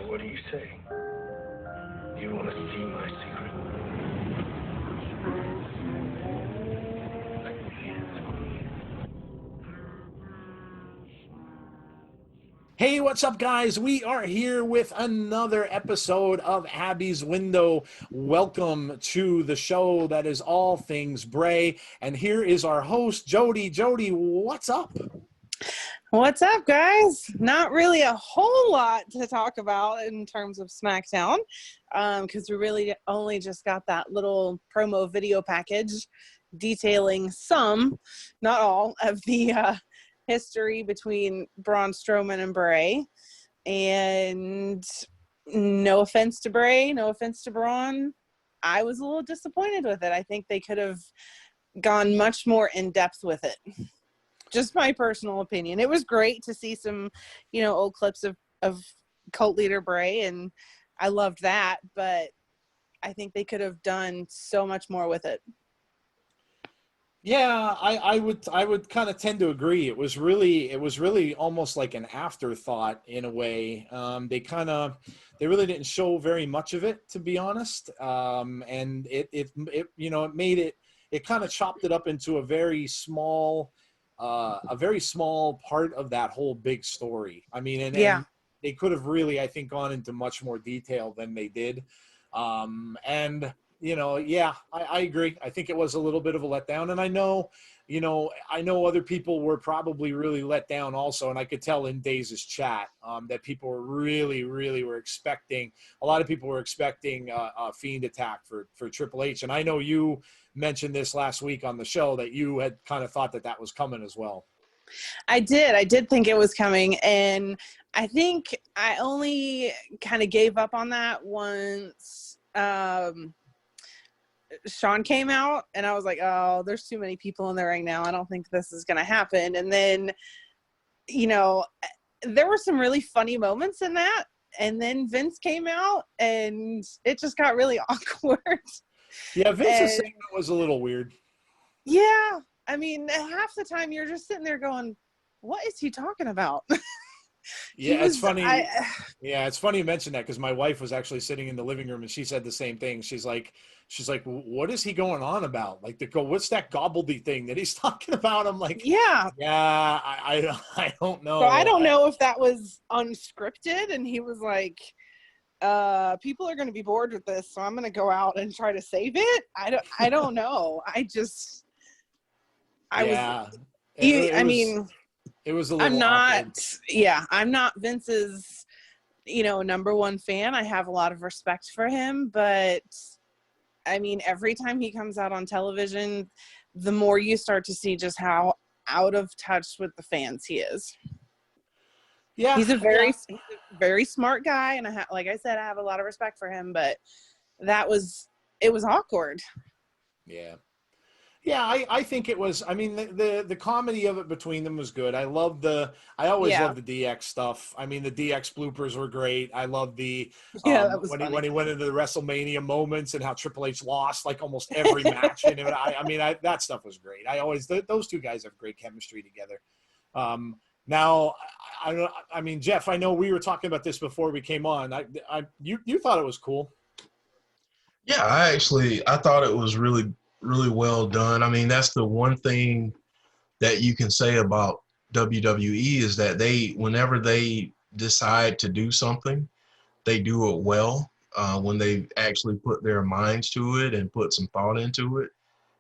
So what do you say? You want to see my secret? Hey, what's up, guys? We are here with another episode of Abby's Window. Welcome to the show that is all things Bray. And here is our host, Jodie. Jodie, what's up? What's up, guys? Not really a whole lot to talk about in terms of SmackDown, because we really only just got that little promo video package detailing some, not all, of the history between Braun Strowman and Bray. And no offense to Bray, no offense to Braun, I was a little disappointed with it. I think they could have gone much more in depth with it. Just my personal opinion. It was great to see some, old clips of cult leader Bray, and I loved that, but I think they could have done so much more with it. Yeah, I would kind of tend to agree. It was really almost like an afterthought in a way. They really didn't show very much of it, to be honest. And it kind of chopped it up into a very small part of that whole big story. I mean, and they could have really, I think, gone into much more detail than they did. I agree. I think it was a little bit of a letdown. And I know other people were probably really let down also. And I could tell in Daze's chat that people were really were expecting, a lot of people were expecting a Fiend attack for Triple H. And I know you mentioned this last week on the show that you had kind of thought that was coming as well. I did think it was coming, and I think I only kind of gave up on that once Sean came out, and I was like, oh, there's too many people in the ring now. I don't think this is going to happen. And then, there were some really funny moments in that, and then Vince came out, and it just got really awkward. Yeah, Vince's segment was a little weird. Yeah. I mean, half the time you're just sitting there going, what is he talking about? Yeah, it's funny. It's funny you mentioned that, because my wife was actually sitting in the living room and she said the same thing. She's like, what is he going on about? Like, what's that gobbledy thing that he's talking about? I'm like, I don't know. So I don't know if that was unscripted and he was like, people are going to be bored with this, so I'm going to go out and try to save it. I don't know. It was a little awkward. I'm not Vince's, number one fan. I have a lot of respect for him, but I mean, every time he comes out on television, the more you start to see just how out of touch with the fans he is. Yeah. He's a very smart guy. And like I said, I have a lot of respect for him, but it was awkward. Yeah. Yeah, I think it was. I mean, the comedy of it between them was good. I always love the DX stuff. I mean, the DX bloopers were great. I love the that was when he went into the WrestleMania moments and how Triple H lost like almost every match. And that stuff was great. Those two guys have great chemistry together. Now, I mean, Jeff, I know we were talking about this before we came on. You thought it was cool. Yeah, I thought it was really well done. I mean, that's the one thing that you can say about WWE is that whenever they decide to do something, they do it well when they actually put their minds to it and put some thought into it.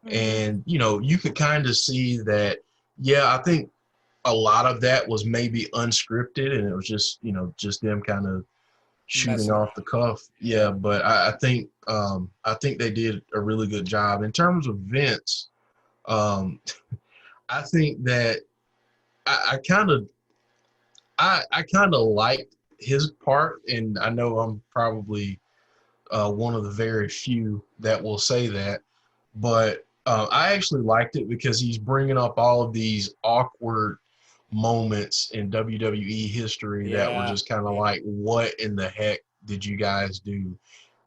Mm-hmm. And, you could kind of see that, I think a lot of that was maybe unscripted and it was just them kind of shooting off the cuff. Yeah, but I think they did a really good job. In terms of Vince, I think that I kind of liked his part, and I know I'm probably one of the very few that will say that, but I actually liked it because he's bringing up all of these awkward moments in WWE history that were just kind of like, what in the heck did you guys do?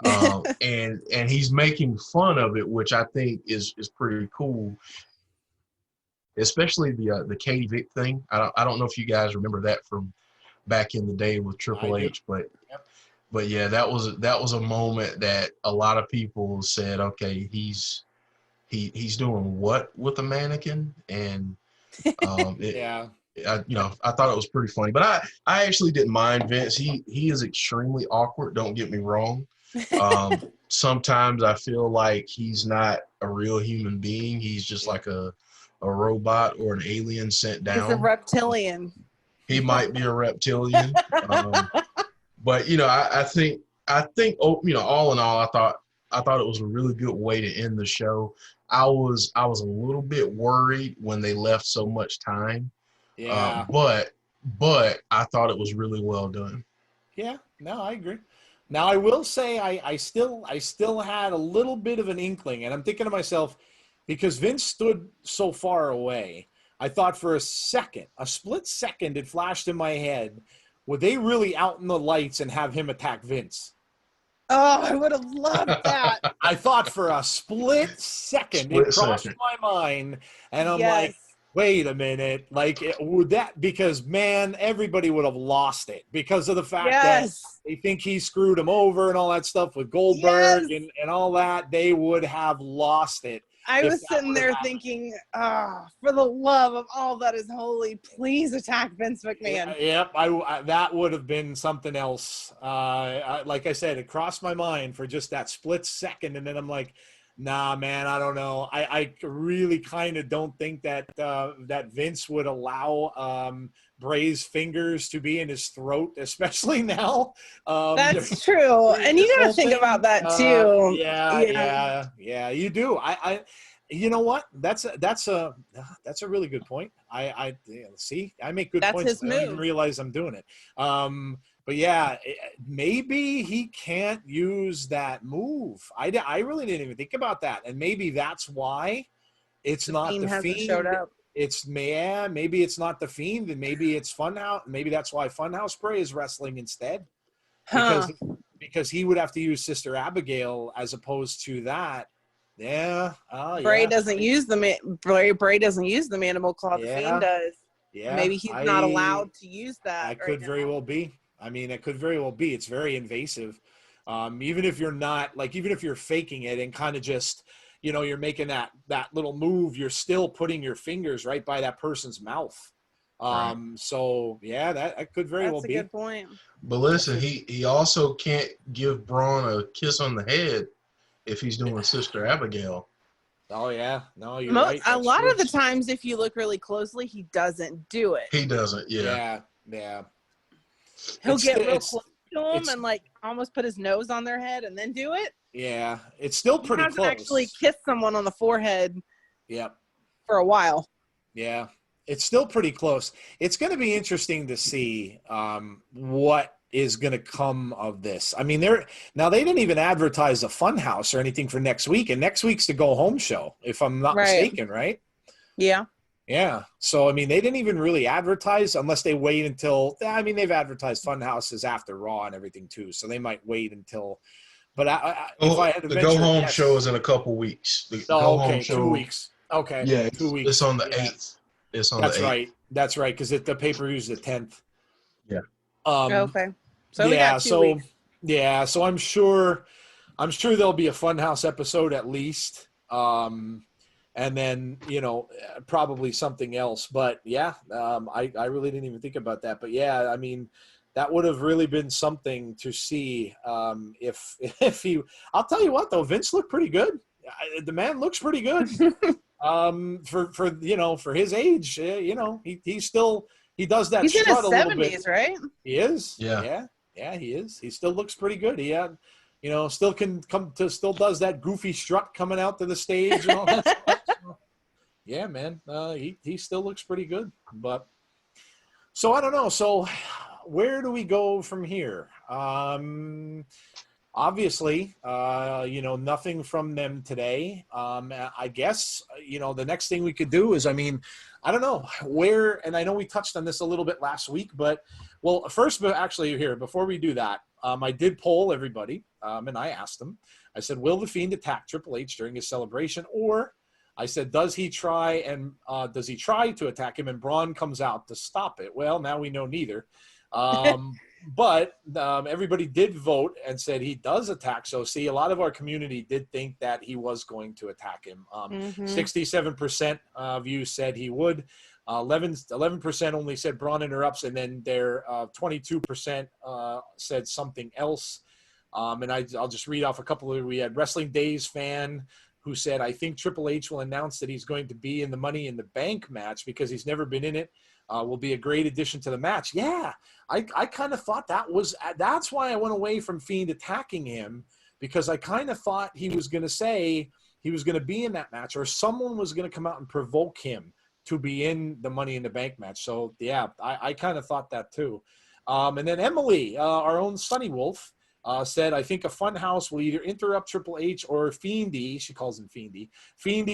And he's making fun of it, which I think is pretty cool. Especially the Katie Vick thing. I don't know if you guys remember that from back in the day with Triple H. But yeah, that was a moment that a lot of people said, okay, he's doing what with a mannequin, and Yeah. I thought it was pretty funny. But I actually didn't mind Vince. He is extremely awkward. Don't get me wrong. Sometimes I feel like he's not a real human being. He's just like a robot or an alien sent down. He's a reptilian. He might be a reptilian. But I think all in all, I thought it was a really good way to end the show. I was a little bit worried when they left so much time. Yeah. But I thought it was really well done. Yeah. No, I agree. Now I will say I still had a little bit of an inkling, and I'm thinking to myself, because Vince stood so far away, I thought for a split second, it flashed in my head, would they really out in the lights and have him attack Vince? Oh, I would have loved that. I thought for a split second, it crossed my mind, and I'm like, wait a minute, would that, because man, everybody would have lost it because of the fact that they think he screwed him over and all that stuff with Goldberg and all that. They would have lost it. I was sitting there thinking, for the love of all that is holy, please attack Vince McMahon. Yep, that would have been something else. Like I said, it crossed my mind for just that split second, and then I'm like, nah, man, I don't know. I really kind of don't think that that Vince would allow Bray's fingers to be in his throat, especially now. That's true, and you got to think about that too. Yeah, you do. You know what? That's a really good point. See, I make good points. I don't even realize I'm doing it. But yeah, maybe he can't use that move. I really didn't even think about that, and maybe that's why it's not the Fiend. Showed up. Maybe it's not the Fiend, and maybe it's Funhouse. Maybe that's why Funhouse Bray is wrestling instead, because he would have to use Sister Abigail as opposed to that. Yeah. Bray doesn't use Bray doesn't use the mandible claw. The Fiend does. Yeah. Maybe he's not allowed to use that. That could very well be. I mean, it could very well be. It's very invasive. Even if you're not, even if you're faking it and kind of just, you're making that little move, you're still putting your fingers right by that person's mouth. Right. So yeah, that could very well be. That's a good point. But listen, he also can't give Braun a kiss on the head if he's doing Sister Abigail. Oh yeah, no, you're right. A lot of the times, if you look really closely, he doesn't do it. He doesn't. Yeah. He'll get real close to him and almost put his nose on their head and then do it. Yeah, it's still pretty close. Actually kiss someone on the forehead. Yep. For a while. Yeah, it's still pretty close. It's going to be interesting to see what is going to come of this. I mean, they didn't even advertise a Funhouse or anything for next week, and next week's the go home show, if I'm not mistaken, right? Yeah. Yeah. So, I mean, they didn't even really advertise unless they wait until – they've advertised Funhouses after Raw and everything too, so they might wait until – but if I had to the go-home show is in a couple weeks. The go-home show, 2 weeks. Okay. Yeah, 2 weeks. It's on the 8th. It's on the 8th. Right. That's right, because the pay-per-view is the 10th. Yeah. Okay. So we got 2 weeks. Yeah, so I'm sure there'll be a Funhouse episode at least. And then, probably something else. But, yeah, I really didn't even think about that. But, yeah, I mean, that would have really been something to see if he – I'll tell you what, though, Vince looked pretty good. The man looks pretty good. For his age, he still – he does that strut a little bit. He's in his 70s, right? He is. Yeah. Yeah, he is. He still looks pretty good. He had – still does that goofy strut coming out to the stage and all that stuff. So, yeah, man, he still looks pretty good. But so I don't know. So where do we go from here? Obviously, nothing from them today. I guess, the next thing we could do is, I don't know where, and I know we touched on this a little bit last week, but before we do that, I did poll everybody, and I asked them, I said, will the Fiend attack Triple H during his celebration? Or I said, does he try to attack him and Braun comes out to stop it? Well, now we know neither. But everybody did vote and said he does attack. So, see, a lot of our community did think that he was going to attack him. 67% of you said he would. 11% only said Braun interrupts, and then their 22% said something else. And I'll just read off a couple of. We had Wrestling Daze fan who said, I think Triple H will announce that he's going to be in the Money in the Bank match because he's never been in it. Will be a great addition to the match. Yeah, I kind of thought that's why I went away from Fiend attacking him, because I kind of thought he was going to say he was going to be in that match, or someone was going to come out and provoke him to be in the Money in the Bank match. So, yeah, I kind of thought that too. And then Emily, our own Sunny Wolf, said, I think a Funhouse will either interrupt Triple H or Fiendy, she calls him Fiendy,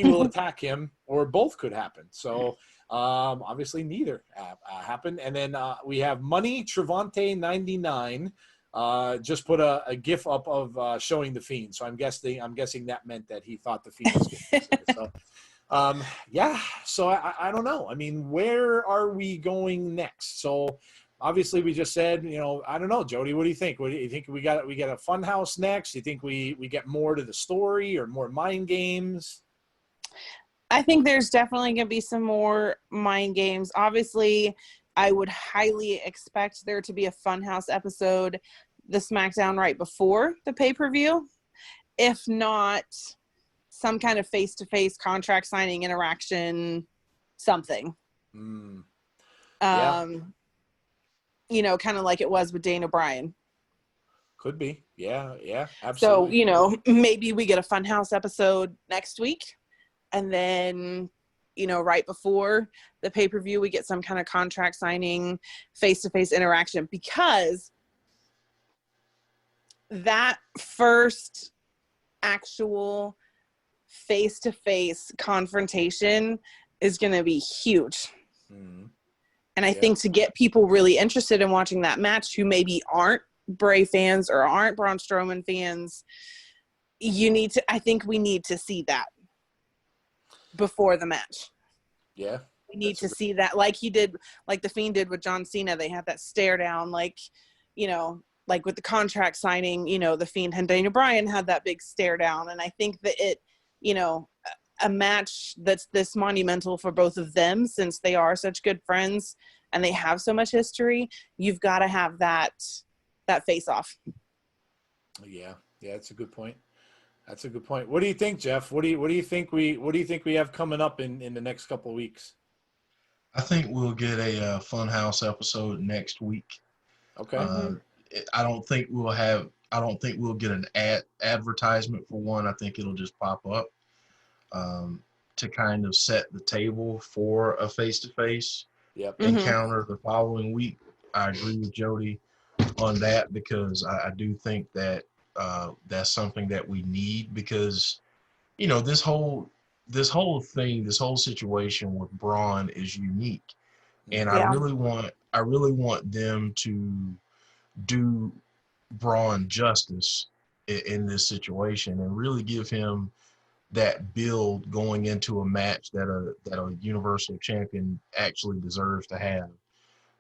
will attack him, or both could happen. So, obviously neither happened. And then we have Money Trevante 99 just put a gif up of showing the Fiend. So I'm guessing that meant that he thought the Fiend was going to. So yeah, so I don't know. I mean, where are we going next? So obviously we just said, I don't know, Jody, what do you think? What do you think? We got a Funhouse next? Do you think we get more to the story or more mind games? I think there's definitely going to be some more mind games. Obviously, I would highly expect there to be a Funhouse episode, the SmackDown right before the pay-per-view. If not, some kind of face-to-face contract signing interaction, something. Yeah. Kind of like it was with Daniel Bryan. Could be. Yeah, absolutely. So, maybe we get a Funhouse episode next week. And then, right before the pay-per-view, we get some kind of contract signing, face-to-face interaction, because that first actual face-to-face confrontation is going to be huge. And I think to get people really interested in watching that match who maybe aren't Bray fans or aren't Braun Strowman fans, I think we need to see that before the match. Yeah. We need to see that like the Fiend did with John Cena. They had that stare down, like with the contract signing, the Fiend and Daniel Bryan had that big stare down. And I think that a match that's this monumental for both of them, since they are such good friends and they have so much history, you've got to have that face off. Yeah, that's a good point. That's a good point. What do you think, Jeff? What do you think we have coming up in the next couple of weeks? I think we'll get a Funhouse episode next week. Okay. I don't think we'll get an advertisement for one. I think it'll just pop up to kind of set the table for a face-to-face encounter the following week. I agree with Jody on that, because I do think that that's something that we need, because this whole situation with Braun is unique, and I really want them to do Braun justice in this situation and really give him that build going into a match that a Universal Champion actually deserves to have.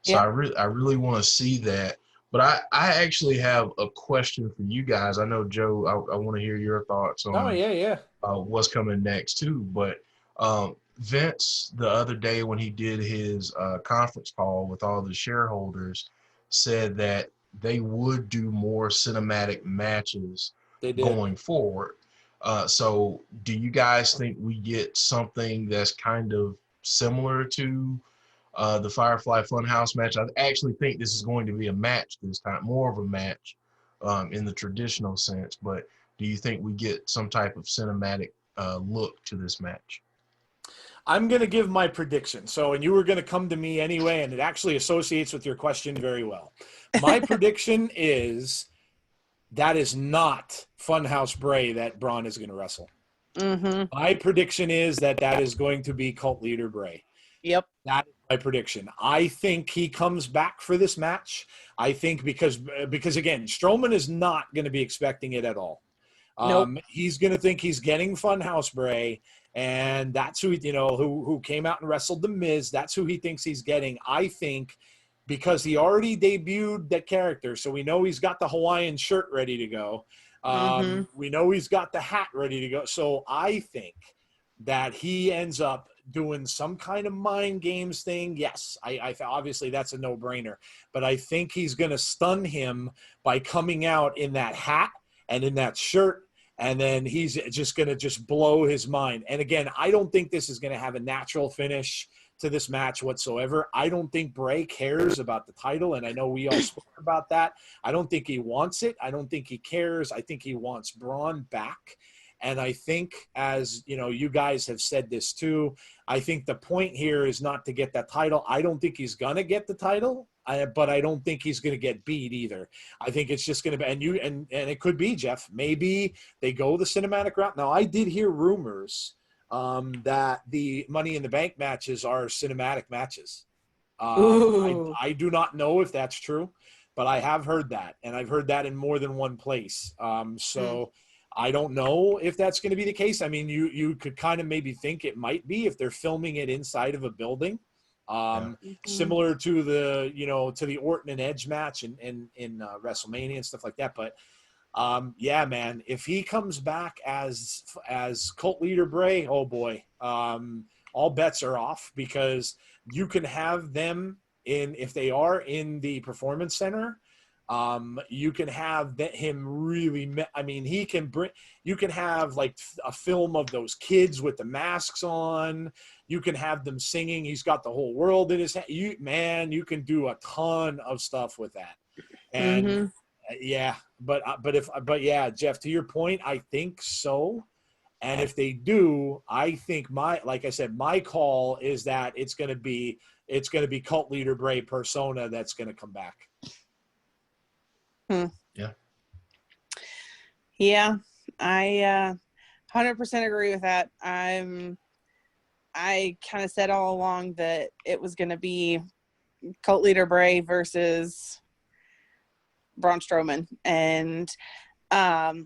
So I really want to see that. But I actually have a question for you guys. I know, Joe, I want to hear your thoughts on what's coming next too. But Vince, the other day when he did his conference call with all the shareholders, said that they would do more cinematic matches going forward. So do you guys think we get something that's kind of similar to the Firefly Funhouse match? I actually think this is going to be a match this time, more of a match in the traditional sense. But do you think we get some type of cinematic look to this match? I'm going to give my prediction. So, and you were going to come to me anyway, and it actually associates with your question very well. My prediction is that is not Funhouse Bray that Braun is going to wrestle. My prediction is that is going to be Cult Leader Bray. Yep. That is my prediction. I think he comes back for this match. I think because again, Strowman is not going to be expecting it at all. Nope. He's going to think he's getting Funhouse Bray, and that's who who came out and wrestled The Miz. That's who he thinks he's getting. I think because he already debuted that character. So we know he's got the Hawaiian shirt ready to go. We know he's got the hat ready to go. So I think that he ends up doing some kind of mind games thing. Yes, I obviously that's a no-brainer. But I think he's going to stun him by coming out in that hat and in that shirt. And then he's just going to just blow his mind. And again, I don't think this is going to have a natural finish to this match whatsoever. I don't think Bray cares about the title, and I know we all spoke about that. I don't think he wants it. I don't think he cares. I think he wants Braun back. And I think, as you know, you guys have said this too, I think the point here is not to get that title. I don't think he's going to get the title. But I don't think he's going to get beat either. I think it's just going to be, and it could be, Jeff, maybe they go the cinematic route. Now, I did hear rumors that the Money in the Bank matches are cinematic matches. I do not know if that's true, but I have heard that, and I've heard that in more than one place. I don't know if that's going to be the case. I mean, you could kind of maybe think it might be if they're filming it inside of a building. Similar to the Orton and Edge match in WrestleMania and stuff like that. But yeah, man, if he comes back as cult leader Bray, oh boy, all bets are off, because you can have them if they are in the Performance Center. You can have him really, I mean, you can have like a film of those kids with the masks on. You can have them singing. He's got the whole world in his hand. You can do a ton of stuff with that. And yeah, but yeah, Jeff, to your point, I think so. And if they do, I think like I said, my call is that it's going to be cult leader Bray persona that's going to come back. Yeah, I 100% agree with that. I kind of said all along that it was going to be cult leader Bray versus Braun Strowman, and I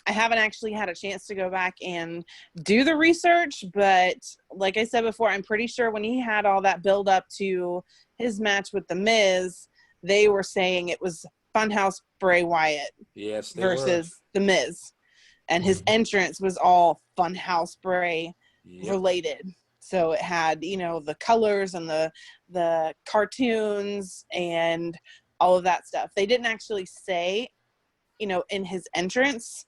haven't actually had a chance to go back and do the research, but like I said before, I'm pretty sure when he had all that build up to his match with The Miz, they were saying it was Funhouse Bray Wyatt versus The Miz, and his entrance was all Funhouse Bray related. So it had, the colors and the cartoons and all of that stuff. They didn't actually say, in his entrance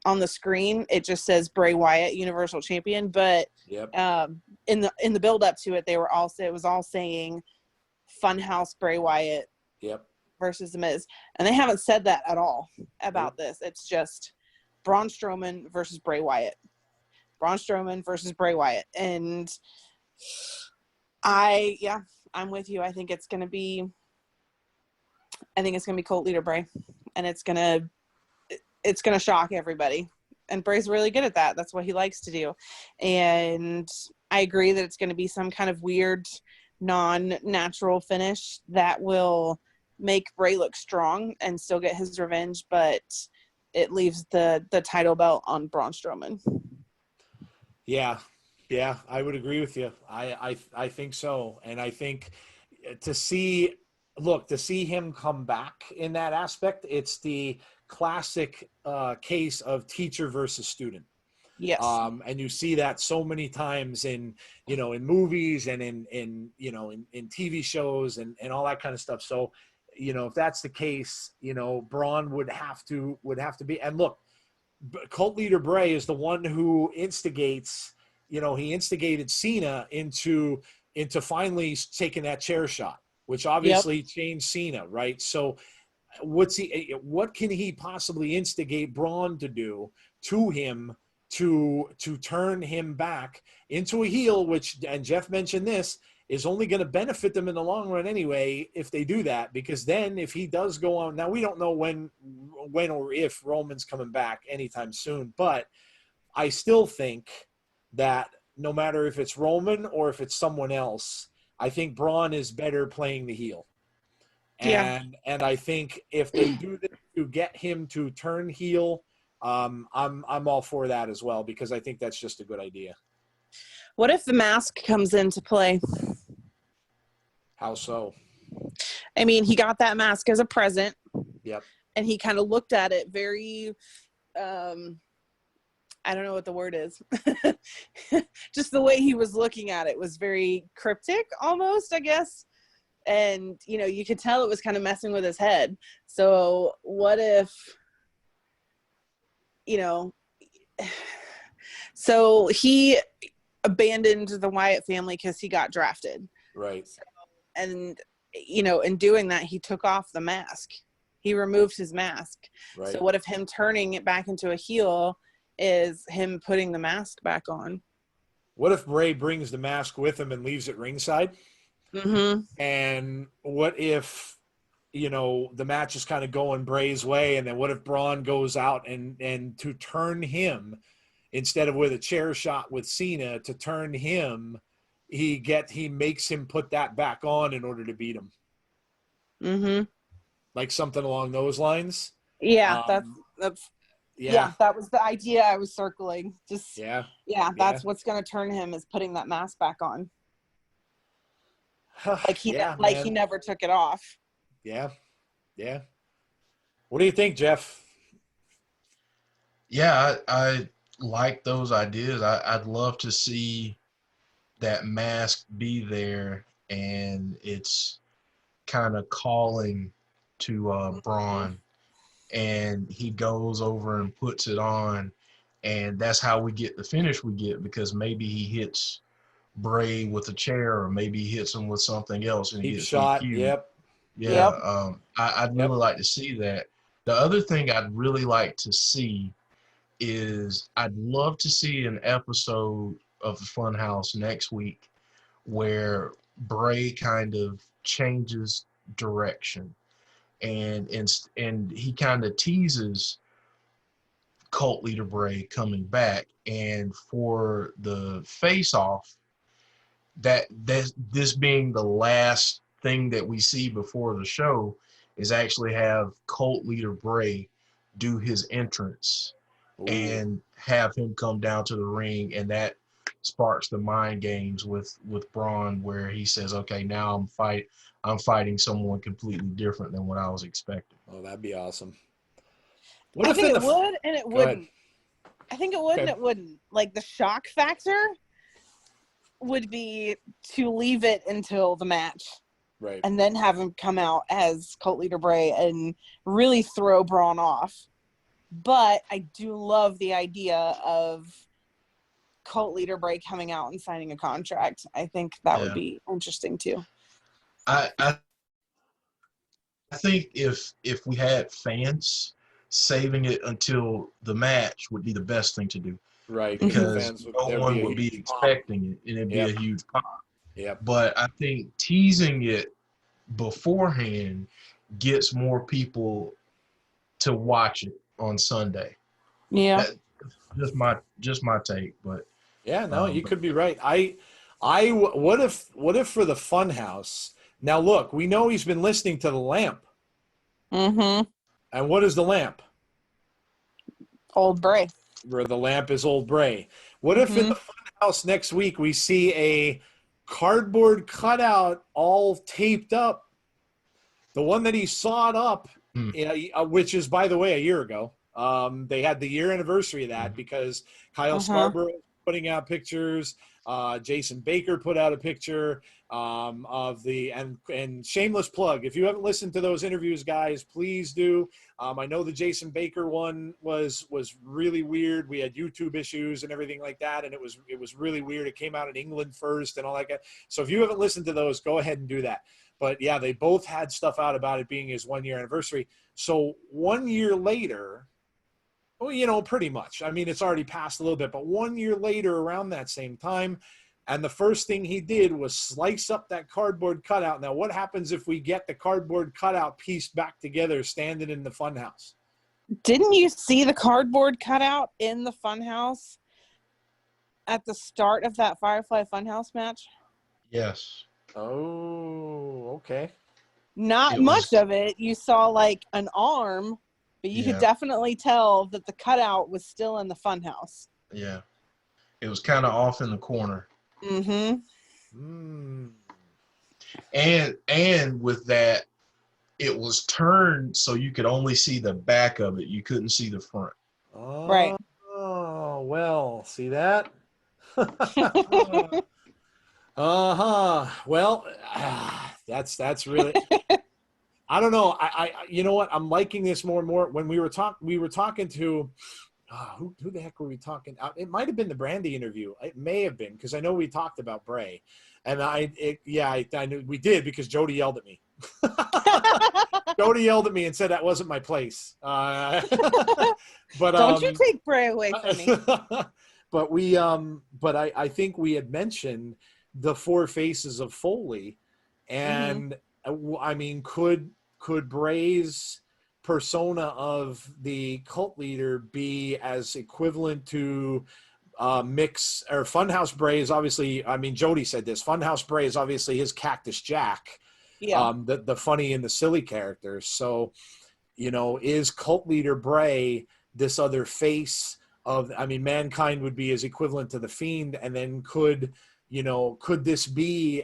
on the screen, it just says Bray Wyatt, Universal Champion. But in the build up to it, it was all saying Funhouse Bray Wyatt versus The Miz. And they haven't said that at all about this. It's just Braun Strowman versus Bray Wyatt. Braun Strowman versus Bray Wyatt. And I'm with you. I think it's going to be cult leader Bray, and it's going to shock everybody. And Bray's really good at that. That's what he likes to do. And I agree that it's going to be some kind of weird, non-natural finish that will make Bray look strong and still get his revenge, but it leaves the title belt on Braun Strowman. Yeah, I would agree with you. I think so. And I think to see him come back in that aspect, it's the classic case of teacher versus student. Yes. And you see that so many times in movies and in TV shows and all that kind of stuff. So, if that's the case, Braun would have to be, and look, cult leader Bray is the one who instigates, he instigated Cena into finally taking that chair shot, which obviously changed Cena, right? So what can he possibly instigate Braun to do to him to turn him back into a heel, which, and Jeff mentioned this, is only going to benefit them in the long run anyway if they do that, because then if he does go on, now we don't know when or if Roman's coming back anytime soon, but I still think that no matter if it's Roman or if it's someone else, I think Braun is better playing the heel. And I think if they do this to get him to turn heel, I'm all for that as well, because I think that's just a good idea. What if the mask comes into play? How so? I mean, he got that mask as a present. Yep. And he kind of looked at it very, I don't know what the word is. Just the way he was looking at it was very cryptic almost, I guess. And, you know, you could tell it was kind of messing with his head. So what if, you know, so he abandoned the Wyatt family because he got drafted. Right. So, and, you know, in doing that, he took off the mask. He removed his mask. Right. So what if him turning it back into a heel is him putting the mask back on? What if Bray brings the mask with him and leaves it ringside? Mm-hmm. And what if, you know, the match is kind of going Bray's way, and then what if Braun goes out and to turn him, instead of with a chair shot with Cena, to turn him, he makes him put that back on in order to beat him. Mm-hmm. Like something along those lines. Yeah, that's yeah. That was the idea I was circling. Just that's Yeah. what's going to turn him, is putting that mask back on. Like he never took it off. Yeah. What do you think, Jeff? Yeah, I like those ideas. I'd love to see that mask be there, and it's kind of calling to Braun, and he goes over and puts it on, and that's how we get the finish we get, because maybe he hits Bray with a chair, or maybe he hits him with something else and he Deep gets shot. DQ'd. Yep. Yeah. I'd really like to see that. The other thing I'd really like to see is, I'd love to see an episode of the Funhouse next week where Bray kind of changes direction, and he kind of teases Cult Leader Bray coming back, and for the face-off, that this being the last thing that we see before the show, is actually have Cult Leader Bray do his entrance. Ooh. And have him come down to the ring, and that sparks the mind games with Braun, where he says, okay, now I'm fighting someone completely different than what I was expecting. Oh, that'd be awesome. I think it would and it wouldn't. I think it would and it wouldn't. Like, the shock factor would be to leave it until the match. Right. And then have him come out as Cult Leader Bray and really throw Braun off. But I do love the idea of Cult Leader Bray coming out and signing a contract. I think that would be interesting too. I think if we had fans, saving it until the match would be the best thing to do. Right. Because no one would be expecting it, and it'd be a huge pop. Yep. But I think teasing it beforehand gets more people to watch it on Sunday. Yeah. Just my take, but yeah, no, you could be right. What if for the Funhouse? Now look, we know he's been listening to the Lamp. Mm-hmm. And what is the Lamp? Old Bray. Where the Lamp is Old Bray. What if in the Funhouse next week we see a cardboard cutout all taped up, the one that he sawed up, which is, by the way, a year ago. They had the year anniversary of that because Kyle Scarborough was putting out pictures. Jason Baker put out a picture of the and shameless plug. If you haven't listened to those interviews, guys, please do. I know the Jason Baker one was really weird. We had YouTube issues and everything like that, and it was really weird. It came out in England first and all that. So if you haven't listened to those, go ahead and do that. But yeah, they both had stuff out about it being his 1 year anniversary. So 1 year later, well, you know, pretty much. I mean, it's already passed a little bit, but 1 year later, around that same time, and the first thing he did was slice up that cardboard cutout. Now, what happens if we get the cardboard cutout pieced back together, standing in the Funhouse? Didn't you see the cardboard cutout in the Funhouse at the start of that Firefly Funhouse match? Yes. Oh, okay. Not much of it. You saw like an arm, but you could definitely tell that the cutout was still in the Funhouse. Yeah. It was kind of off in the corner. Mm-hmm. And with that, it was turned so you could only see the back of it. You couldn't see the front. Right. Oh, well, see that? Well, that's really. I don't know. I you know what? I'm liking this more and more. When we were talking to who the heck were we talking? It might have been the Brandy interview. It may have been because I know we talked about Bray, and I knew we did because Jodie yelled at me. Jodie yelled at me and said that wasn't my place. But Don't you take Bray away from me. But I think we had mentioned the four faces of Foley, and I mean, could Bray's persona of the cult leader be as equivalent to Mix or Funhouse Bray is obviously, I mean, Jodie said this, Funhouse Bray is obviously his Cactus Jack, the funny and the silly characters. So, you know, is cult leader Bray this other face of, I mean, Mankind would be his equivalent to the Fiend, and then could this be,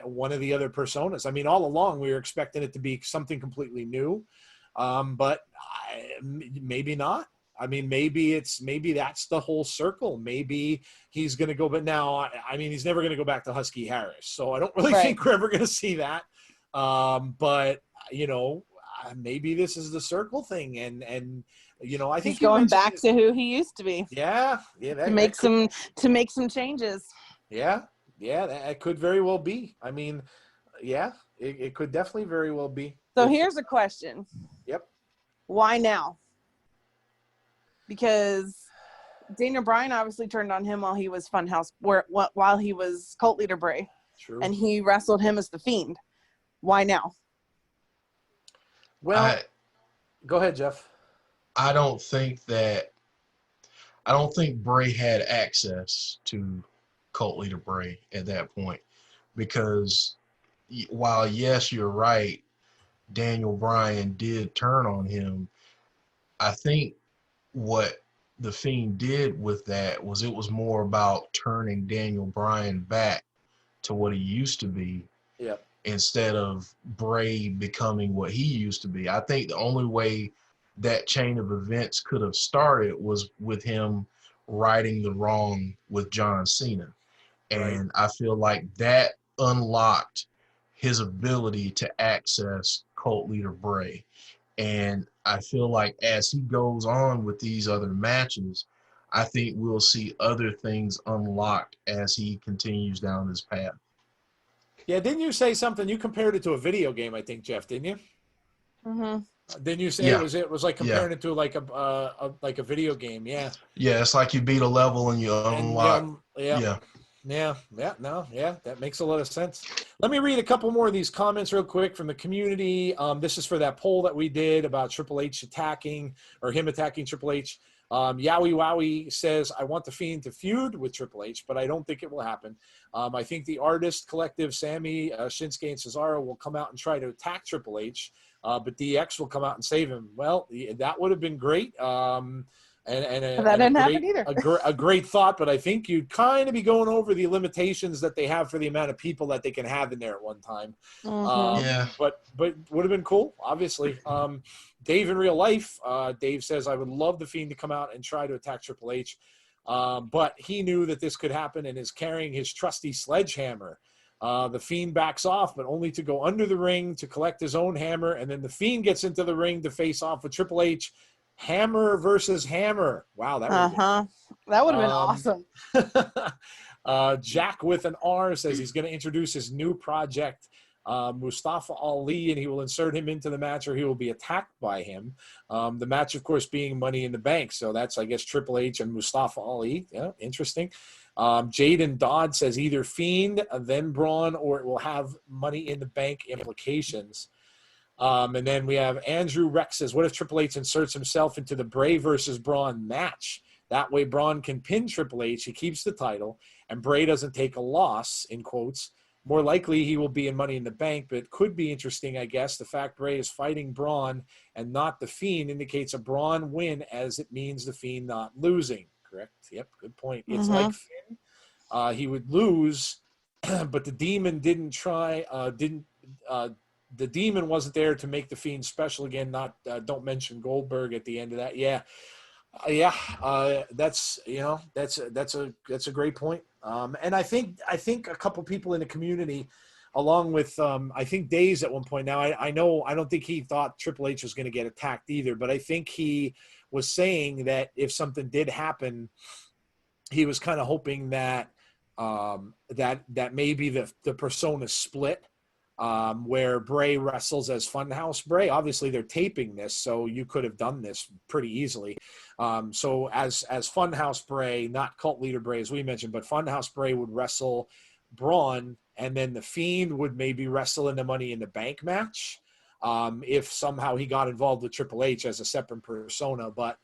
one of the other personas? I mean, all along we were expecting it to be something completely new, but maybe not. I mean, maybe that's the whole circle. Maybe he's going to go, but now, I mean, he's never going to go back to Husky Harris. So I don't really think we're ever going to see that. But, maybe this is the circle thing. And I think he's going back to who he used to be. Yeah. To make some changes. Yeah. That could very well be. I mean, it could definitely very well be. So here's a question. Yep. Why now? Because Daniel Bryan obviously turned on him while he was Funhouse, while he was cult leader Bray. True. And he wrestled him as the Fiend. Why now? Well, go ahead, Jeff. I don't think Bray had access to cult leader Bray at that point, because while yes, you're right, Daniel Bryan did turn on him. I think what the Fiend did with that was it was more about turning Daniel Bryan back to what he used to be. Yep. Instead of Bray becoming what he used to be. I think the only way that chain of events could have started was with him righting the wrong with John Cena. And I feel like that unlocked his ability to access cult leader Bray. And I feel like as he goes on with these other matches, I think we'll see other things unlocked as he continues down this path. Yeah, didn't you say something? You compared it to a video game, I think, Jeff, didn't you? Mm-hmm. Didn't you say it was like comparing it to like a video game? Yeah. Yeah, it's like you beat a level and you unlock. That makes a lot of sense. Let me read a couple more of these comments real quick from the community. This is for that poll that we did about Triple H attacking Triple H. Yowie Wowie says, I want the Fiend to feud with Triple H, but I don't think it will happen. I think the Artist Collective, Sammy, Shinsuke, and Cesaro will come out and try to attack Triple H, but DX will come out and save him. Well, that would have been great. And that didn't happen either. A great thought, but I think you'd kind of be going over the limitations that they have for the amount of people that they can have in there at one time. But would have been cool, obviously. Dave in real life, Dave says, I would love the Fiend to come out and try to attack Triple H. But he knew that this could happen and is carrying his trusty sledgehammer. The Fiend backs off, but only to go under the ring to collect his own hammer. And then the Fiend gets into the ring to face off with Triple H. Hammer versus hammer. Wow, that would have been awesome. Jack with an R says he's going to introduce his new project, Mustafa Ali, and he will insert him into the match, or he will be attacked by him. The match, of course, being Money in the Bank. So that's, I guess, Triple H and Mustafa Ali. Yeah, interesting. Jaden Dodd says either Fiend, then Braun, or it will have Money in the Bank implications. And then we have Andrew Rex says, what if Triple H inserts himself into the Bray versus Braun match? That way Braun can pin Triple H, he keeps the title, and Bray doesn't take a loss, in quotes. More likely he will be in Money in the Bank, but it could be interesting, I guess. The fact Bray is fighting Braun and not the Fiend indicates a Braun win, as it means the Fiend not losing. Correct? Yep, good point. It's like Finn. He would lose but the Demon didn't try. The Demon wasn't there to make the Fiend special again. Not don't mention Goldberg at the end of that. That's that's a great point. And I think a couple people in the community, along with I think Daze at one point. Now I know I don't think he thought Triple H was going to get attacked either, but I think he was saying that if something did happen, he was kind of hoping that that maybe the persona split. Where Bray wrestles as Funhouse Bray. Obviously, they're taping this, so you could have done this pretty easily. So as Funhouse Bray, not Cult Leader Bray, as we mentioned, but Funhouse Bray would wrestle Braun, and then the Fiend would maybe wrestle in the Money in the Bank match if somehow he got involved with Triple H as a separate persona. But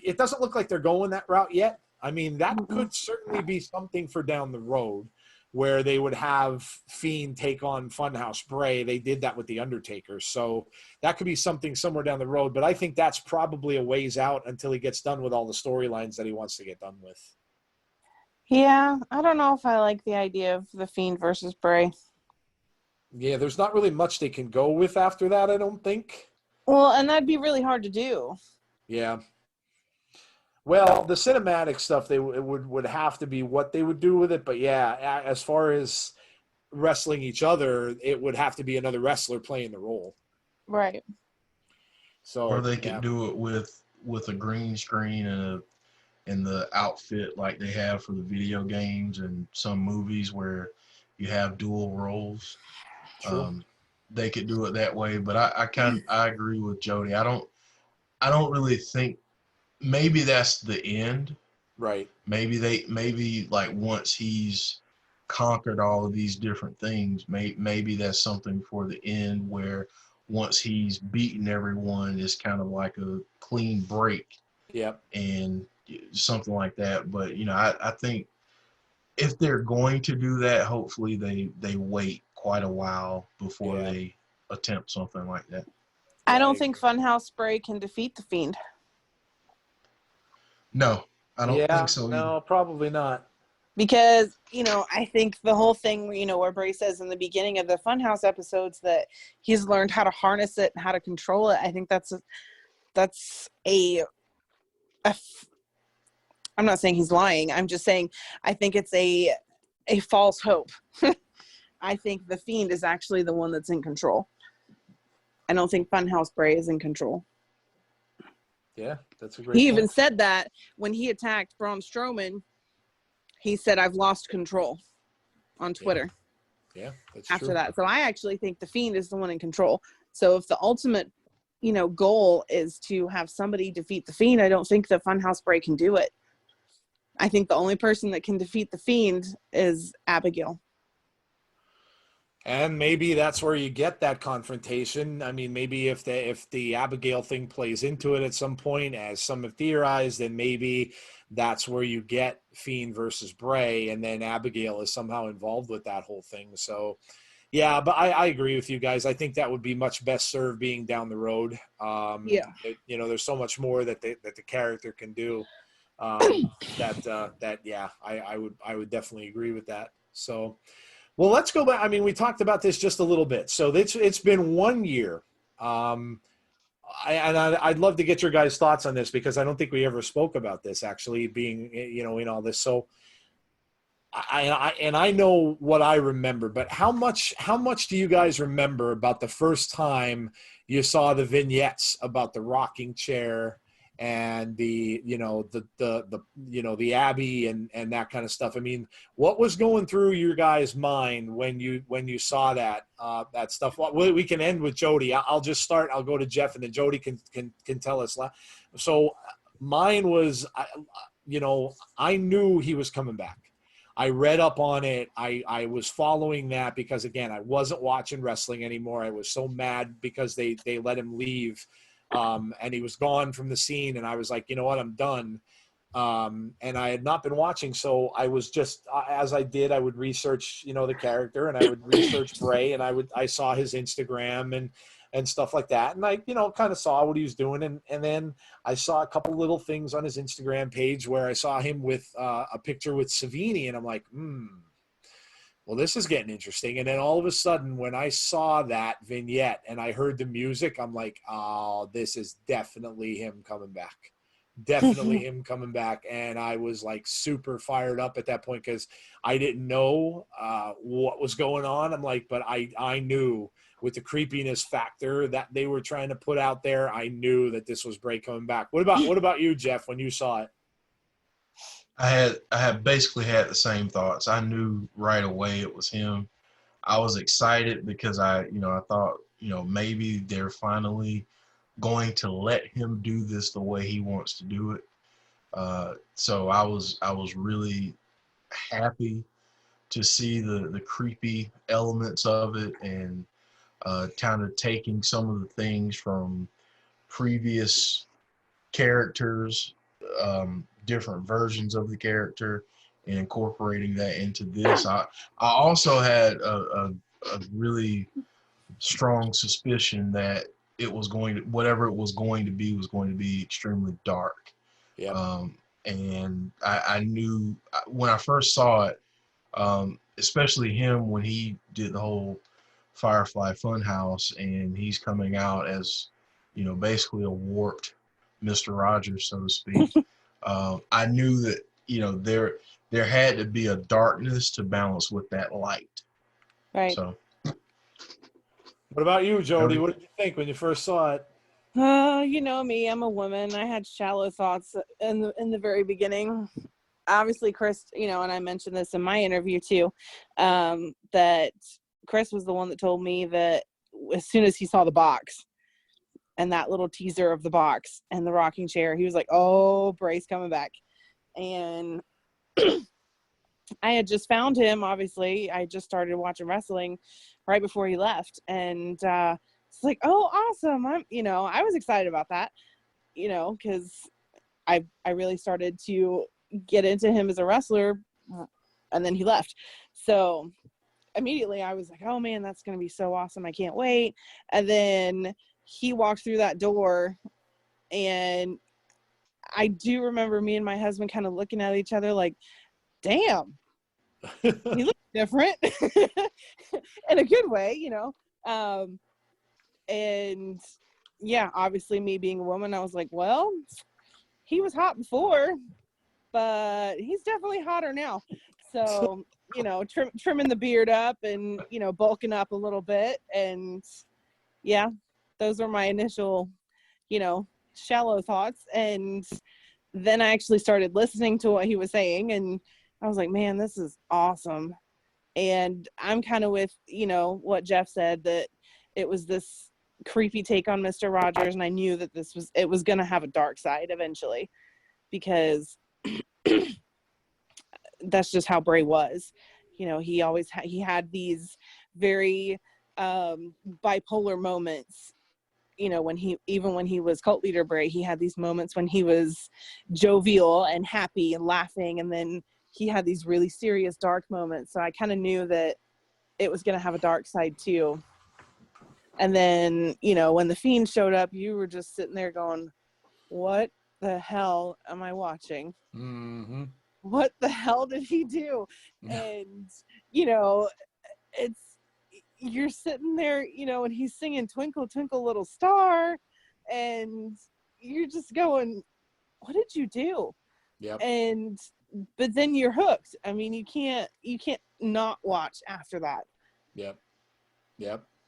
it doesn't look like they're going that route yet. I mean, that could certainly be something for down the road, where they would have Fiend take on Funhouse Bray. They did that with The Undertaker. So that could be something somewhere down the road. But I think that's probably a ways out until he gets done with all the storylines that he wants to get done with. Yeah, I don't know if I like the idea of the Fiend versus Bray. Yeah, there's not really much they can go with after that, I don't think. Well, and that'd be really hard to do. Yeah. Well, the cinematic stuff, it would have to be what they would do with it. But yeah, as far as wrestling each other, it would have to be another wrestler playing the role. Right. So, or they could do it with a green screen and the outfit like they have for the video games and some movies where you have dual roles. True. They could do it that way. But I agree with Jody. I don't really think. Maybe that's the end. Right. Maybe like once he's conquered all of these different things, maybe that's something for the end, where once he's beaten everyone, it's kind of like a clean break. Yep. And something like that. But I think if they're going to do that, hopefully they wait quite a while before they attempt something like that. I don't think Funhouse Bray can defeat the Fiend. No, I don't think so either. No, probably not. Because, I think the whole thing, where Bray says in the beginning of the Funhouse episodes that he's learned how to harness it and how to control it. I think that's I'm not saying he's lying. I'm just saying I think it's a false hope. I think the Fiend is actually the one that's in control. I don't think Funhouse Bray is in control. Yeah, that's a great He point. even said that when he attacked Braun Strowman, he said, "I've lost control," on Twitter. Yeah, that's after true. that. So I actually think the Fiend is the one in control. So if the ultimate, goal is to have somebody defeat the Fiend, I don't think the Funhouse Bray can do it. I think the only person that can defeat the Fiend is Abigail. And maybe that's where you get that confrontation. I mean, maybe if the Abigail thing plays into it at some point, as some have theorized, then maybe that's where you get Fiend versus Bray, and then Abigail is somehow involved with that whole thing. So, yeah, but I agree with you guys. I think that would be much best served being down the road. There's so much more that the character can do. I would definitely agree with that. So. Well, let's go back. I mean, we talked about this just a little bit. So it's been 1 year. I'd love to get your guys' thoughts on this, because I don't think we ever spoke about this actually being, in all this. So I know what I remember, but how much do you guys remember about the first time you saw the vignettes about the rocking chair and the Abbey and that kind of stuff? I mean, what was going through your guys' mind when you saw that stuff? We can end with Jody. I'll just start. I'll go to Jeff, and then Jody can tell us. So mine was, I knew he was coming back. I read up on it. I was following that because, again, I wasn't watching wrestling anymore. I was so mad because they let him leave. And he was gone from the scene, and I was like, you know what, I'm done. And I had not been watching, so I was just, as I did, I would research, the character, and I would research Bray, and I saw his Instagram and stuff like that, and I, kind of saw what he was doing, and then I saw a couple little things on his Instagram page where I saw him with a picture with Savini, and I'm like, well, this is getting interesting. And then all of a sudden, when I saw that vignette and I heard the music, I'm like, oh, this is definitely him coming back. Definitely him coming back. And I was like super fired up at that point because I didn't know what was going on. I'm like, but I knew with the creepiness factor that they were trying to put out there, I knew that this was Bray coming back. What about you, Jeff, when you saw it? I had basically had the same thoughts. I knew right away it was him. I was excited because I thought, maybe they're finally going to let him do this the way he wants to do it. So I was really happy to see the creepy elements of it, and kind of taking some of the things from previous characters, different versions of the character, and incorporating that into this. I also had a really strong suspicion that whatever it was going to be extremely dark. Yeah. And I knew when I first saw it, especially him when he did the whole Firefly Funhouse, and he's coming out as, basically a warped Mr. Rogers, so to speak. I knew that, there had to be a darkness to balance with that light. Right. So. What about you, Jodie? What did you think when you first saw it? You know me, I'm a woman. I had shallow thoughts in the very beginning. Obviously, Chris, and I mentioned this in my interview too, that Chris was the one that told me that as soon as he saw the box and that little teaser of the box and the rocking chair, he was like, oh, Bray's coming back. And I had just found him, obviously. I just started watching wrestling right before he left. And it's like, oh, awesome. I was excited about that, because I really started to get into him as a wrestler, and then he left. So immediately I was like, oh man, that's going to be so awesome. I can't wait. And then he walked through that door, and I do remember me and my husband kind of looking at each other like, damn, he looks different in a good way, and yeah, obviously me being a woman, I was like, well, he was hot before, but he's definitely hotter now. So, trimming the beard up and, bulking up a little bit. And yeah, those were my initial, shallow thoughts. And then I actually started listening to what he was saying, and I was like, man, this is awesome. And I'm kind of with, what Jeff said, that it was this creepy take on Mr. Rogers. And I knew that it was going to have a dark side eventually, because that's just how Bray was. He had these very bipolar moments. When he was cult leader Bray, he had these moments when he was jovial and happy and laughing, and then he had these really serious dark moments. So I kind of knew that it was going to have a dark side too. And then, when the Fiend showed up, you were just sitting there going, what the hell am I watching? Mm-hmm. What the hell did he do? And, you're sitting there, and he's singing Twinkle, Twinkle, Little Star, and you're just going, what did you do? Yep. But then you're hooked. I mean, you can't not watch after that. Yep.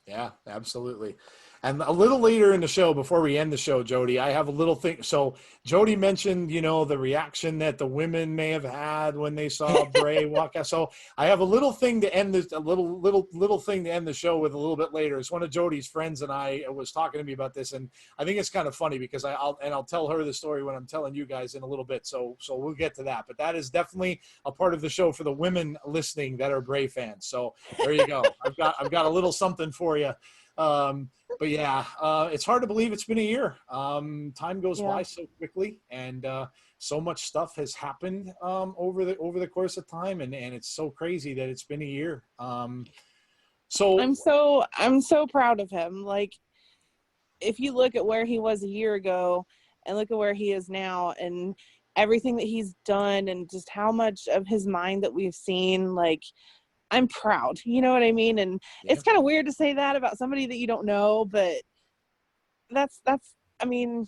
Yeah, absolutely. And a little later in the show, before we end the show, Jodie, I have a little thing. So Jodie mentioned, the reaction that the women may have had when they saw Bray walk out. So I have a little thing to end this, a little thing to end the show with a little bit later. It's one of Jodie's friends and I was talking to me about this, and I think it's kind of funny because I'll tell her the story when I'm telling you guys in a little bit. So we'll get to that. But that is definitely a part of the show for the women listening that are Bray fans. So there you go. I've got a little something for you. But yeah, it's hard to believe it's been a year. Time goes by so quickly, and so much stuff has happened over the course of time, and it's so crazy that it's been a year. So I'm so proud of him. Like, if you look at where he was a year ago and look at where he is now, and everything that he's done, and just how much of his mind that we've seen, like, I'm proud. You know what I mean? And it's kind of weird to say that about somebody that you don't know, but that's, I mean,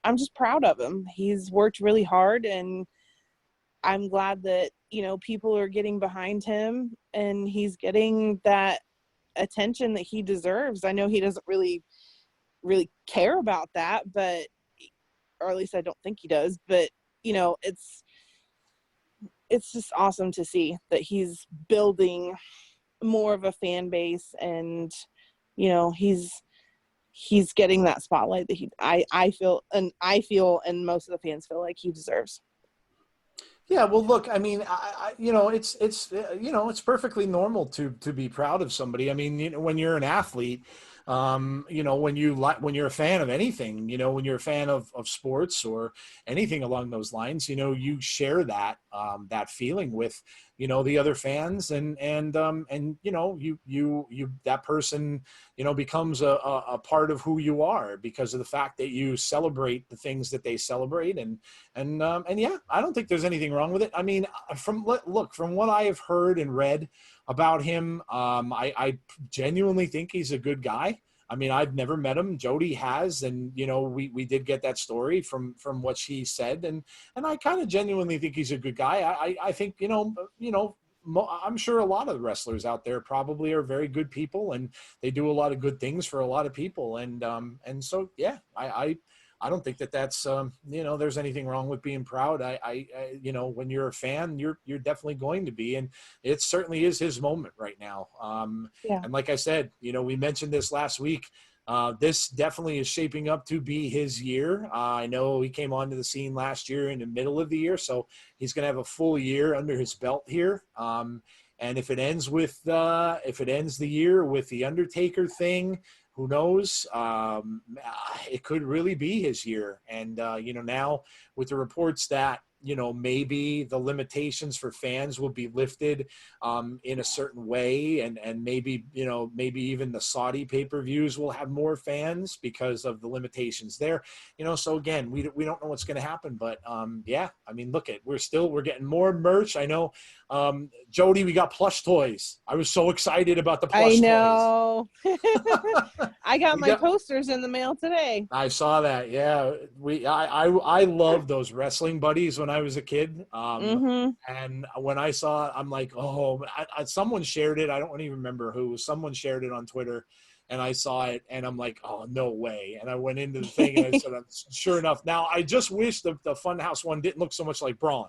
I'm just proud of him. He's worked really hard, and I'm glad that, you know, people are getting behind him and he's getting that attention that he deserves. I know he doesn't really care about that, but, or at least I don't think he does, but, you know, it's just awesome to see that he's building more of a fan base, and, you know, he's getting that spotlight that I feel and most of the fans feel like he deserves. Yeah, well, look, I mean, you know, it's you know, it's perfectly normal to be proud of somebody. I mean, you know, when you're an athlete, you know, when you're a fan of anything, you know, when you're a fan of sports or anything along those lines, you know, you share that that feeling with, you know, the other fans, and you know, you that person, you know, becomes a part of who you are because of the fact that you celebrate the things that they celebrate, and yeah, I don't think there's anything wrong with it. I mean, from what I have heard and read about him, I genuinely think he's a good guy. I mean, I've never met him. Jodie has, and you know, we did get that story from what she said, and I kind of genuinely think he's a good guy. I think you know, I'm sure a lot of the wrestlers out there probably are very good people, and they do a lot of good things for a lot of people, and so yeah, I don't think that's you know, there's anything wrong with being proud. I you know, when you're a fan, you're definitely going to be, and it certainly is his moment right now. Yeah. And like I said, you know, we mentioned this last week. This definitely is shaping up to be his year. I know he came onto the scene last year in the middle of the year, so he's going to have a full year under his belt here. And if it ends the year with the Undertaker thing, who knows? It could really be his year. And, you know, now with the reports that, you know, maybe the limitations for fans will be lifted in a certain way. And maybe, you know, maybe even the Saudi pay-per-views will have more fans because of the limitations there. You know, so again, we don't know what's going to happen. But, yeah, I mean, look, we're getting more merch. I know, Jodie, we got plush toys. I was so excited about the plush toys. I know. I got my posters in the mail today. I saw that. Yeah, I loved those wrestling buddies when I was a kid. And when I saw it, I'm like, oh, someone shared it. I don't even remember who. Someone shared it on Twitter, and I saw it, and I'm like, oh, no way. And I went into the thing, and I said, sure enough. Now, I just wish the Funhouse one didn't look so much like Braun.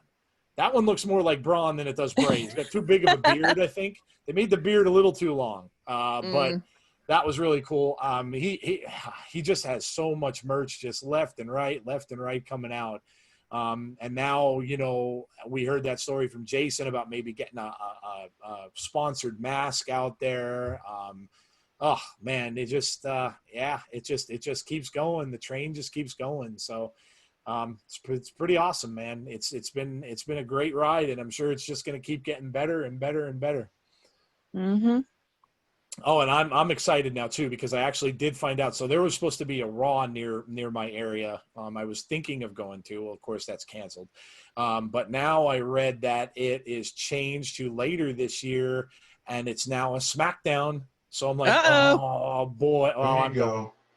That one looks more like Braun than it does Bray. He's got too big of a beard, I think. They made the beard a little too long. But that was really cool. He just has so much merch just left and right coming out. And now, you know, we heard that story from Jason about maybe getting a sponsored mask out there. Oh man, it just it just keeps going. The train just keeps going. So it's pretty awesome, man. It's been a great ride, and I'm sure it's just going to keep getting better and better and better. Oh, and I'm excited now too, because I actually did find out. So there was supposed to be a Raw near my area. I was thinking of going to. Well, of course, that's canceled. But now I read that it is changed to later this year, and it's now a SmackDown. So I'm like, oh boy,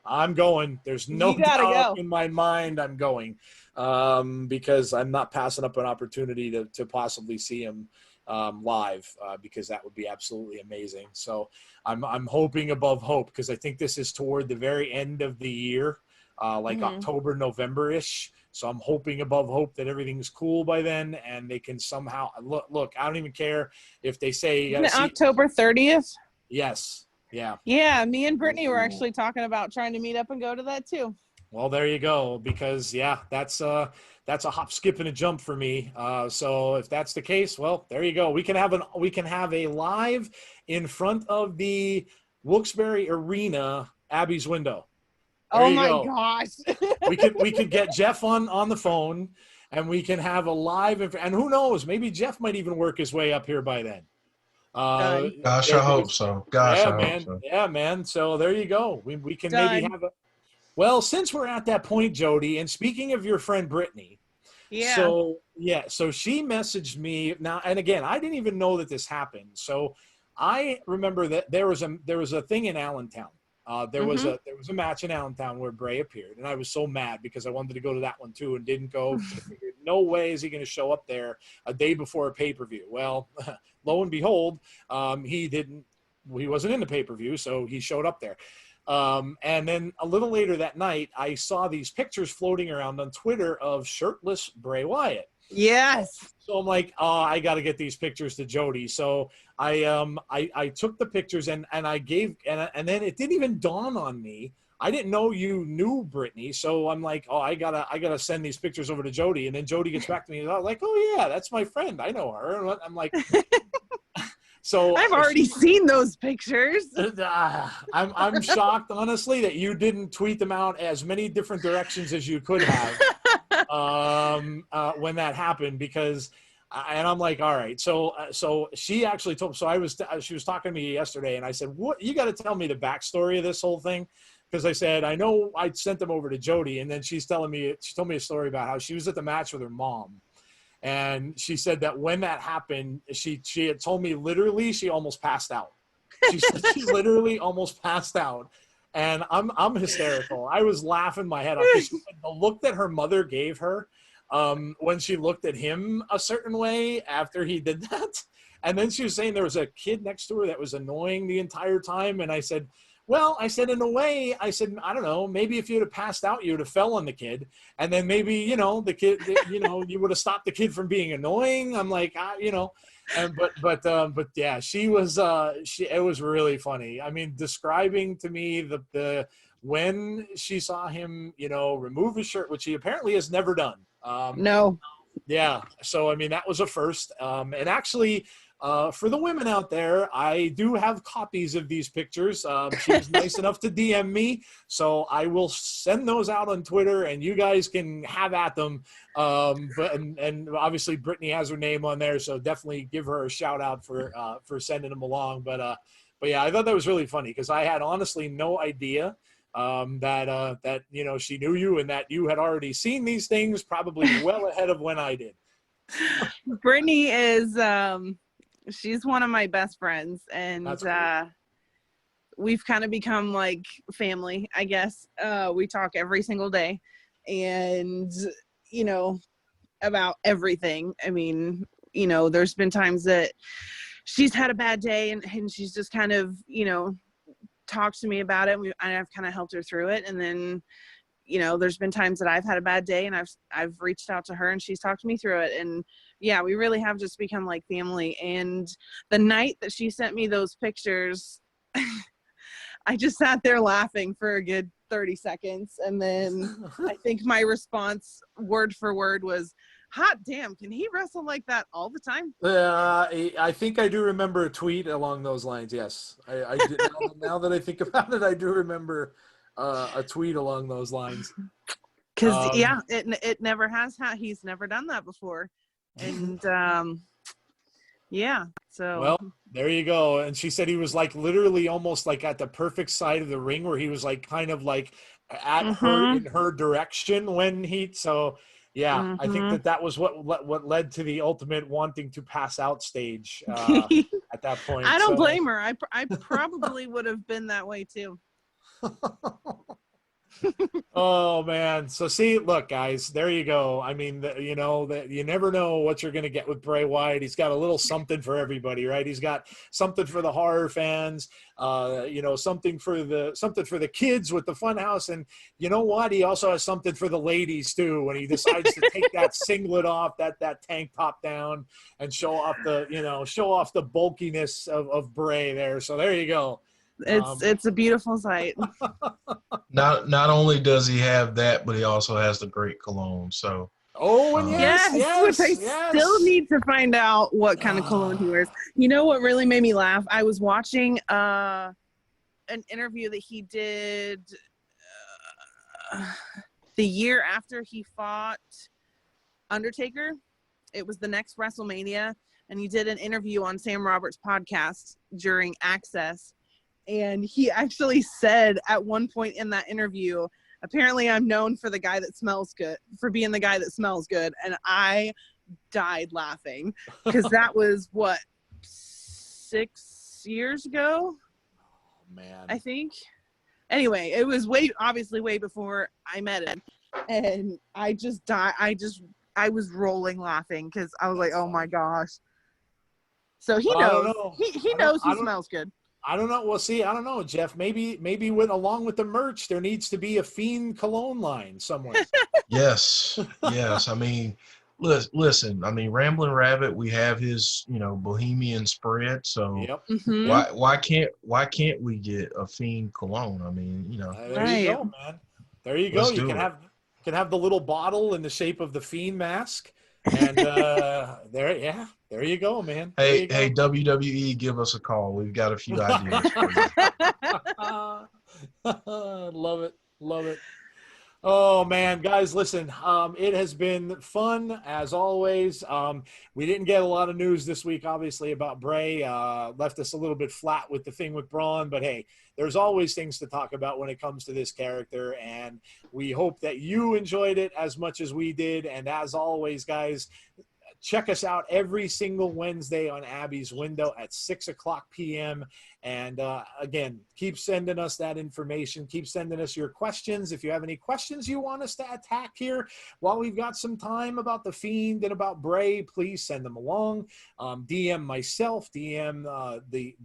I'm going. There's no doubt in my mind I'm going, because I'm not passing up an opportunity to possibly see him live, because that would be absolutely amazing. So I'm hoping above hope, because I think this is toward the very end of the year, like October, November-ish. So I'm hoping above hope that everything's cool by then, and they can somehow look. I don't even care if they say October 30th. Yes. Yeah. Yeah. Me and Brittany were actually talking about trying to meet up and go to that too. Well, there you go. Because that's a hop, skip, and a jump for me. So if that's the case, well, there you go. We can have a live in front of the Wilkes-Barre Arena, Abby's window. There oh my gosh. we could get Jeff on the phone, and we can have a live, and who knows, maybe Jeff might even work his way up here by then. Gosh, I hope so. Gosh, I hope so. Yeah, man. So there you go. We can maybe have a. Well, since we're at that point, Jodie, and speaking of your friend Brittany, Yeah. So she messaged me now, and again, I didn't even know that this happened. So I remember that there was a thing in Allentown. There was a match in Allentown where Bray appeared, and I was so mad because I wanted to go to that one too and didn't go. I figured, no way is he going to show up there a day before a pay-per-view. Well, lo and behold, he didn't. He wasn't in the pay-per-view, so he showed up there. And then a little later that night, I saw these pictures floating around on Twitter of shirtless Bray Wyatt. Yes. So I'm like, oh, I got to get these pictures to Jodie. So I took the pictures and I gave, and then it didn't even dawn on me. I didn't know you knew Brittany. So I'm like, oh, I gotta send these pictures over to Jodie. And then Jodie gets back to me and I'm like, oh yeah, that's my friend. I know her. And I'm like, so I've already seen those pictures. I'm shocked, honestly, that you didn't tweet them out as many different directions as you could have when that happened, because and I'm like, all right. So she actually told. So she was talking to me yesterday, and I said, what, you got to tell me the backstory of this whole thing. Because I said, I know I sent them over to Jodie, and then she told me a story about how she was at the match with her mom. And she said that when that happened, she had told me literally she almost passed out. She said she literally almost passed out. And I'm hysterical. I was laughing my head off. She said the look that her mother gave her when she looked at him a certain way after he did that. And then she was saying there was a kid next to her that was annoying the entire time. And I said, well, I said, in a way, I said, I don't know, maybe if you would have passed out, you would have fell on the kid. And then maybe, the kid, you would have stopped the kid from being annoying. I'm like, but yeah, she was, it was really funny. I mean, describing to me the when she saw him, remove his shirt, which he apparently has never done. No. Yeah. So, I mean, that was a first. And actually, for the women out there, I do have copies of these pictures. She was nice enough to DM me, so I will send those out on Twitter, and you guys can have at them. And obviously Brittany has her name on there, so definitely give her a shout out for sending them along. But yeah, I thought that was really funny because I had honestly no idea that she knew you and that you had already seen these things probably well ahead of when I did. Brittany is she's one of my best friends, and we've kind of become like family, I guess. We talk every single day, and about everything. I mean, there's been times that she's had a bad day and she's just kind of talked to me about it. I've kind of helped her through it, and then there's been times that I've had a bad day and I've reached out to her and she's talked to me through it. And yeah, we really have just become like family. And the night that she sent me those pictures, I just sat there laughing for a good 30 seconds. And then I think my response word for word was, hot damn, can he wrestle like that all the time? I think I do remember a tweet along those lines. Yes. I did, now that I think about it, I do remember a tweet along those lines. Because it never has. He's never done that before, and yeah. So well, there you go. And she said he was like literally almost like at the perfect side of the ring where he was like kind of like at her in her direction when he. So yeah, I think that was what led to the ultimate wanting to pass out stage at that point. I don't blame her. I probably would have been that way too. Oh man. So see, look guys, there you go. I mean, that you never know what you're going to get with Bray Wyatt. He's got a little something for everybody, right? He's got something for the horror fans, something for the kids with the funhouse, and you know what? He also has something for the ladies too when he decides to take that singlet off, that tank top down, and show off the bulkiness of Bray there. So there you go. It's a beautiful sight. Not only does he have that, but he also has the great cologne. So which I still need to find out what kind of cologne he wears. You know what really made me laugh? I was watching an interview that he did the year after he fought Undertaker. It was the next WrestleMania, and he did an interview on Sam Roberts' podcast during Access. And he actually said at one point in that interview apparently I'm known for being the guy that smells good. And I died laughing because that was what, 6 years ago? Oh, man. I think. Anyway, it was obviously way before I met him. And I just died. I was rolling laughing because I was like, oh my gosh. So he knows. He knows he smells good. I don't know. Well, see, I don't know, Jeff. Maybe along with the merch, there needs to be a Fiend cologne line somewhere. Yes. I mean, listen. I mean, Ramblin' Rabbit. We have his, Bohemian spread. So Yep. Mm-hmm. why can't we get a Fiend cologne? I mean, There you go, man. There you go. You can have the little bottle in the shape of the Fiend mask. And there you go, man. Hey, WWE, give us a call. We've got a few ideas for you. Love it. Oh man, guys, listen, it has been fun as always. We didn't get a lot of news this week, obviously, about Bray. Left us a little bit flat with the thing with Braun, but hey, there's always things to talk about when it comes to this character, and we hope that you enjoyed it as much as we did. And as always, guys, check us out every single Wednesday on Abby's Window at 6:00 p.m. And again, keep sending us that information. Keep sending us your questions. If you have any questions you want us to attack here while we've got some time about The Fiend and about Bray, please send them along. DM myself, DM the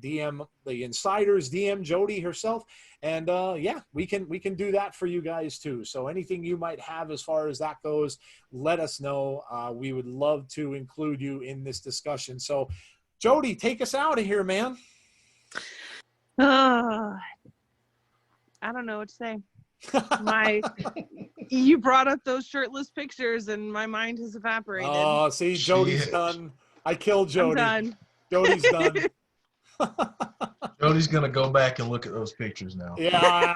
insiders, DM Jodie herself. And we can do that for you guys too. So anything you might have as far as that goes, let us know. We would love to include you in this discussion. So Jodie, take us out of here, man. I don't know what to say. You brought up those shirtless pictures and my mind has evaporated. Oh, see, Jodie's done. I killed Jodie. I'm done. Jodie's done. Jody's gonna go back and look at those pictures now. Yeah,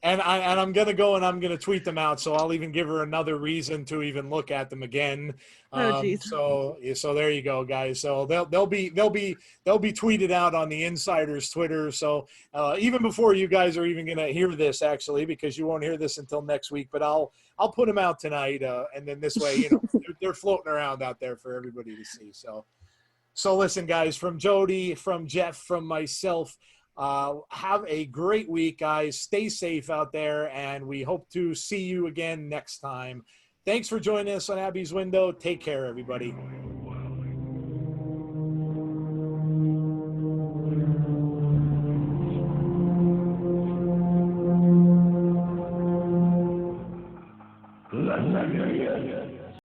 I'm gonna go and I'm gonna tweet them out. So I'll even give her another reason to even look at them again. So there you go, guys. So they'll be tweeted out on the Insiders Twitter. So even before you guys are even gonna hear this, actually, because you won't hear this until next week. But I'll put them out tonight, and then this way, they're floating around out there for everybody to see. So listen, guys, from Jodie, from Jeff, from myself, have a great week, guys. Stay safe out there, and we hope to see you again next time. Thanks for joining us on Abby's Window. Take care, everybody.